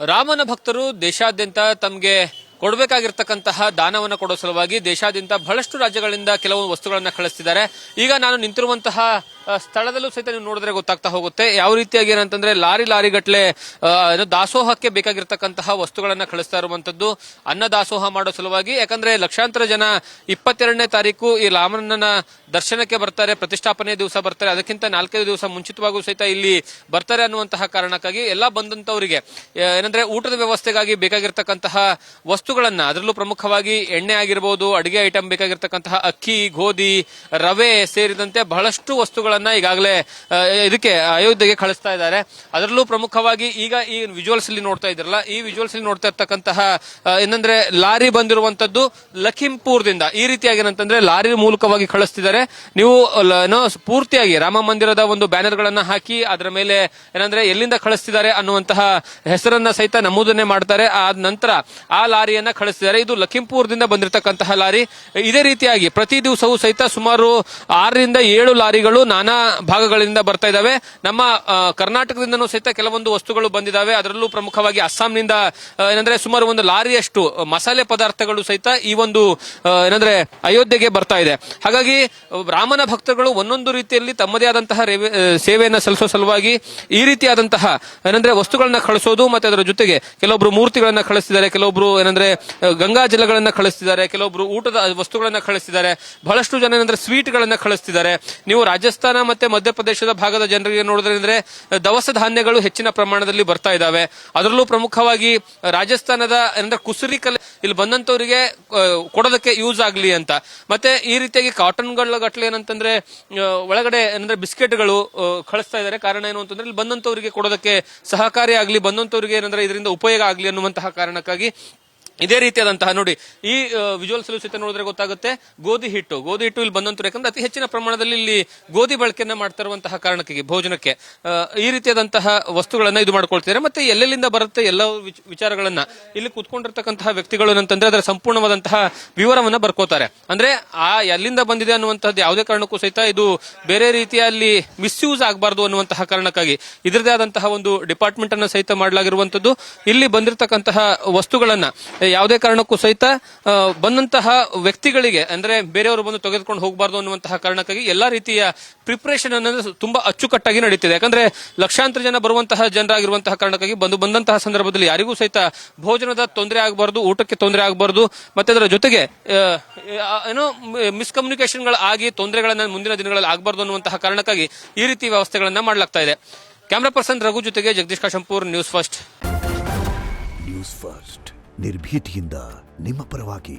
ರಾಮನ ಭಕ್ತರು ದೇಶಾದ್ಯಂತ ತಮಗೆ ಕೊಡಬೇಕಾಗಿರ್ತಕ್ಕಂತಹ ದಾನವನ್ನು ಕೊಡೋ ಸಲುವಾಗಿ ದೇಶಾದ್ಯಂತ ಬಹಳಷ್ಟು ರಾಜ್ಯಗಳಿಂದ ಕೆಲವು ವಸ್ತುಗಳನ್ನ ಕಳಿಸ್ತಿದ್ದಾರೆ. ಈಗ ನಾನು ನಿಂತಿರುವಂತಹ ಸ್ಥಳದಲ್ಲೂ ಸಹಿತ ನೀವು ನೋಡಿದ್ರೆ ಗೊತ್ತಾಗ್ತಾ ಹೋಗುತ್ತೆ ಯಾವ ರೀತಿಯಾಗಿ ಏನಂತಂದ್ರೆ ಲಾರಿ ಗಟ್ಲೆ ದಾಸೋಹಕ್ಕೆ ಬೇಕಾಗಿರ್ತಕ್ಕಂತಹ ವಸ್ತುಗಳನ್ನ ಕಳಿಸ್ತಾ ಇರುವಂತದ್ದು ಅನ್ನದಾಸೋಹ ಮಾಡೋ ಸಲುವಾಗಿ. ಯಾಕಂದ್ರೆ ಲಕ್ಷಾಂತರ ಜನ 22ನೇ ತಾರೀಕು ಈ ರಾಮನನ್ನ ದರ್ಶನಕ್ಕೆ ಬರ್ತಾರೆ, ಪ್ರತಿಷ್ಠಾಪನೆ ದಿವಸ ಬರ್ತಾರೆ, ಅದಕ್ಕಿಂತ 4 ದಿವಸ ಮುಂಚಿತವಾಗೂ ಸಹಿತ ಇಲ್ಲಿ ಬರ್ತಾರೆ ಅನ್ನುವಂತಹ ಕಾರಣಕ್ಕಾಗಿ ಎಲ್ಲ ಬಂದಂತವರಿಗೆ ಏನಂದ್ರೆ ಊಟದ ವ್ಯವಸ್ಥೆಗಾಗಿ ಬೇಕಾಗಿರ್ತಕ್ಕಂತಹ ವಸ್ತುಗಳನ್ನ, ಅದರಲ್ಲೂ ಪ್ರಮುಖವಾಗಿ ಎಣ್ಣೆ ಆಗಿರಬಹುದು, ಅಡಿಗೆ ಐಟಮ್ ಬೇಕಾಗಿರ್ತಕ್ಕಂತಹ ಅಕ್ಕಿ, ಗೋಧಿ, ರವೆ ಸೇರಿದಂತೆ ಬಹಳಷ್ಟು ವಸ್ತುಗಳನ್ನ ಈಗಾಗಲೇ ಇದಕ್ಕೆ ಅಯೋಧ್ಯೆಗೆ ಕಳಿಸ್ತಾ ಇದ್ದಾರೆ. ಅದರಲ್ಲೂ ಪ್ರಮುಖವಾಗಿ ಈಗ ಈ ವಿಜುವಲ್ಸ್ ಅಲ್ಲಿ ನೋಡ್ತಾ ಇದ್ರಲ್ಲ, ಈ ವಿಜುವಲ್ಸ್ ಅಲ್ಲಿ ನೋಡ್ತಾ ಇರ್ತಕ್ಕಂತಹ ಏನಂದ್ರೆ ಲಾರಿ ಬಂದಿರುವಂತದ್ದು ಲಖಿಂಪುರದಿಂದ. ಈ ರೀತಿಯಾಗಿ ಏನಂತಂದ್ರೆ ಲಾರಿ ಮೂಲಕವಾಗಿ ಕಳಿಸ್ತಿದ್ದಾರೆ. ನೀವು ಪೂರ್ತಿಯಾಗಿ ರಾಮ ಮಂದಿರದ ಒಂದು ಬ್ಯಾನರ್ ಗಳನ್ನ ಹಾಕಿ ಅದರ ಮೇಲೆ ಏನಂದ್ರೆ ಎಲ್ಲಿಂದ ಕಳಿಸ್ತಿದ್ದಾರೆ ಅನ್ನುವಂತಹ ಹೆಸರನ್ನ ಸಹಿತ ನಮೂದನೆ ಮಾಡ್ತಾರೆ. ಆದ ನಂತರ ಆ ಲಾರಿಯನ್ನ ಕಳಿಸ್ತಿದ್ದಾರೆ. ಇದು ಲಖಿಂಪುರದಿಂದ ಬಂದಿರತಕ್ಕಂತಹ ಲಾರಿ. ಇದೇ ರೀತಿಯಾಗಿ ಪ್ರತಿ ದಿವಸವೂ ಸಹಿತ ಸುಮಾರು 6 ರಿಂದ 7 ಲಾರಿಗಳು ನಾನಾ ಭಾಗಗಳಿಂದ ಬರ್ತಾ ಇದಾವೆ. ನಮ್ಮ ಕರ್ನಾಟಕದಿಂದನೂ ಸಹಿತ ಕೆಲವೊಂದು ವಸ್ತುಗಳು ಬಂದಿದ್ದಾವೆ. ಅದರಲ್ಲೂ ಪ್ರಮುಖವಾಗಿ ಅಸ್ಸಾಂನಿಂದ ಏನಂದ್ರೆ ಸುಮಾರು ಒಂದು ಲಾರಿಯಷ್ಟು ಮಸಾಲೆ ಪದಾರ್ಥಗಳು ಸಹಿತ ಈ ಒಂದು ಏನಂದ್ರೆ ಅಯೋಧ್ಯೆಗೆ ಬರ್ತಾ ಇದೆ. ಹಾಗಾಗಿ ರಾಮನ ಭಕ್ತರುಗಳು ಒಂದೊಂದು ರೀತಿಯಲ್ಲಿ ತಮ್ಮದೇ ಆದಂತಹ ಸೇವೆಯನ್ನ ಸಲ್ಲಿಸೋ ಸಲುವಾಗಿ ಈ ರೀತಿಯಾದಂತಹ ಏನಂದ್ರೆ ವಸ್ತುಗಳನ್ನ ಕಳಿಸೋದು, ಮತ್ತೆ ಅದರ ಜೊತೆಗೆ ಕೆಲವೊಬ್ರು ಮೂರ್ತಿಗಳನ್ನ ಕಳಿಸ್ತಿದ್ದಾರೆ, ಕೆಲವೊಬ್ರು ಏನಂದ್ರೆ ಗಂಗಾ ಜಲಗಳನ್ನ ಕಳಿಸ್ತಿದ್ದಾರೆ, ಕೆಲವೊಬ್ರು ಊಟದ ವಸ್ತುಗಳನ್ನ ಕಳಿಸ್ತಿದ್ದಾರೆ, ಬಹಳಷ್ಟು ಜನ ಏನಂದ್ರೆ ಸ್ವೀಟ್ ಗಳನ್ನ ಕಳಿಸ್ತಿದ್ದಾರೆ. ನೀವು ರಾಜಸ್ಥಾನ ಮತ್ತೆ ಮಧ್ಯಪ್ರದೇಶದ ಭಾಗದ ಜನರಿಗೆ ನೋಡಿದ್ರೆ ದವಸ ಧಾನ್ಯಗಳು ಹೆಚ್ಚಿನ ಪ್ರಮಾಣದಲ್ಲಿ ಬರ್ತಾ ಇದಾವೆ. ಅದರಲ್ಲೂ ಪ್ರಮುಖವಾಗಿ ರಾಜಸ್ಥಾನದ ಏನಂದ್ರೆ ಕುಸುರಿ ಕಲೆ ಇಲ್ಲಿ ಬಂದಂತವರಿಗೆ ಕೊಡೋದಕ್ಕೆ ಯೂಸ್ ಆಗ್ಲಿ ಅಂತ. ಮತ್ತೆ ಈ ರೀತಿಯಾಗಿ ಕಾಟನ್ಗಳ ಗಟ್ಲೆ ಏನಂತಂದ್ರೆ ಒಳಗಡೆ ಏನಂದ್ರೆ ಬಿಸ್ಕೆಟ್ಗಳು ಕಳಿಸ್ತಾ ಇದ್ದಾರೆ. ಕಾರಣ ಏನು ಅಂತಂದ್ರೆ ಇಲ್ಲಿ ಬಂದಂತವರಿಗೆ ಕೊಡೋದಕ್ಕೆ ಸಹಕಾರಿ ಆಗ್ಲಿ, ಬಂದಂತವರಿಗೆ ಏನಂದ್ರೆ ಇದರಿಂದ ಉಪಯೋಗ ಆಗ್ಲಿ ಅನ್ನುವಂತಹ ಕಾರಣಕ್ಕಾಗಿ ಇದೇ ರೀತಿಯಾದಂತಹ ನೋಡಿ ಈ ವಿಜುವಲ್ಸ್ ಸಹಿತ ನೋಡಿದ್ರೆ ಗೊತ್ತಾಗುತ್ತೆ. ಗೋಧಿ ಹಿಟ್ಟು ಇಲ್ಲಿ ಬಂದಂತರು, ಯಾಕಂದ್ರೆ ಅತಿ ಹೆಚ್ಚಿನ ಪ್ರಮಾಣದಲ್ಲಿ ಇಲ್ಲಿ ಗೋಧಿ ಬಳಕೆಯನ್ನ ಮಾಡ್ತಾ ಇರುವಂತಹ ಕಾರಣಕ್ಕಾಗಿ ಭೋಜನಕ್ಕೆ ಈ ರೀತಿಯಾದಂತಹ ವಸ್ತುಗಳನ್ನ ಇದು ಮಾಡ್ಕೊಳ್ತಿದ್ದಾರೆ. ಮತ್ತೆ ಎಲ್ಲೆಲ್ಲಿಂದ ಬರುತ್ತೆ ಎಲ್ಲ ವಿಚಾರಗಳನ್ನ ಇಲ್ಲಿ ಕೂತ್ಕೊಂಡಿರ್ತಕ್ಕಂತಹ ವ್ಯಕ್ತಿಗಳು ಏನಂತಂದ್ರೆ ಅದರ ಸಂಪೂರ್ಣವಾದಂತಹ ವಿವರವನ್ನ ಬರ್ಕೋತಾರೆ. ಅಂದ್ರೆ ಆ ಎಲ್ಲಿಂದ ಬಂದಿದೆ ಅನ್ನುವಂತಹದ್ದು ಯಾವುದೇ ಕಾರಣಕ್ಕೂ ಸಹಿತ ಇದು ಬೇರೆ ರೀತಿಯಲ್ಲಿ ಮಿಸ್ಯೂಸ್ ಆಗಬಾರ್ದು ಅನ್ನುವಂತಹ ಕಾರಣಕ್ಕಾಗಿ ಇದರದೇ ಆದಂತಹ ಒಂದು ಡಿಪಾರ್ಟ್ಮೆಂಟ್ ಅನ್ನ ಸಹಿತ ಮಾಡಲಾಗಿರುವಂತದ್ದು. ಇಲ್ಲಿ ಬಂದಿರತಕ್ಕಂತಹ ವಸ್ತುಗಳನ್ನ ಯಾವುದೇ ಕಾರಣಕ್ಕೂ ಸಹಿತ ಬಂದಂತಹ ವ್ಯಕ್ತಿಗಳಿಗೆ ಅಂದ್ರೆ ಬೇರೆಯವರು ಬಂದು ತೆಗೆದುಕೊಂಡು ಹೋಗಬಾರ್ದು ಅನ್ನುವಂತಹ ಕಾರಣಕ್ಕಾಗಿ ಎಲ್ಲಾ ರೀತಿಯ ಪ್ರಿಪರೇಷನ್ ಅನ್ನೋದು ತುಂಬಾ ಅಚ್ಚುಕಟ್ಟಾಗಿ ನಡೀತಿದೆ. ಯಾಕಂದ್ರೆ ಲಕ್ಷಾಂತರ ಜನ ಬರುವಂತಹ ಜನರಾಗಿರುವಂತಹ ಕಾರಣಕ್ಕಾಗಿ ಬಂದಂತಹ ಸಂದರ್ಭದಲ್ಲಿ ಯಾರಿಗೂ ಸಹಿತ ಭೋಜನದ ತೊಂದರೆ ಆಗಬಾರ್ದು, ಊಟಕ್ಕೆ ತೊಂದರೆ ಆಗಬಾರ್ದು, ಮತ್ತೆ ಅದರ ಜೊತೆಗೆ ಏನೋ ಮಿಸ್ಕಮ್ಯುನಿಕೇಶನ್ಗಳು ಆಗಿ ತೊಂದರೆಗಳನ್ನ ಮುಂದಿನ ದಿನಗಳಲ್ಲಿ ಆಗಬಾರ್ದು ಅನ್ನುವಂತಹ ಕಾರಣಕ್ಕಾಗಿ ಈ ರೀತಿ ವ್ಯವಸ್ಥೆಗಳನ್ನ ಮಾಡಲಾಗ್ತಾ ಇದೆ. ಕ್ಯಾಮರಾ ಪರ್ಸನ್ ರಘು ಜೊತೆಗೆ ಜಗದೀಶ್ ಕಾಶಂಪುರ್, ನ್ಯೂಸ್ ಫಸ್ಟ್. ನಿರ್ಭೀತಿಯಿಂದ ನಿಮ್ಮ ಪರವಾಗಿ.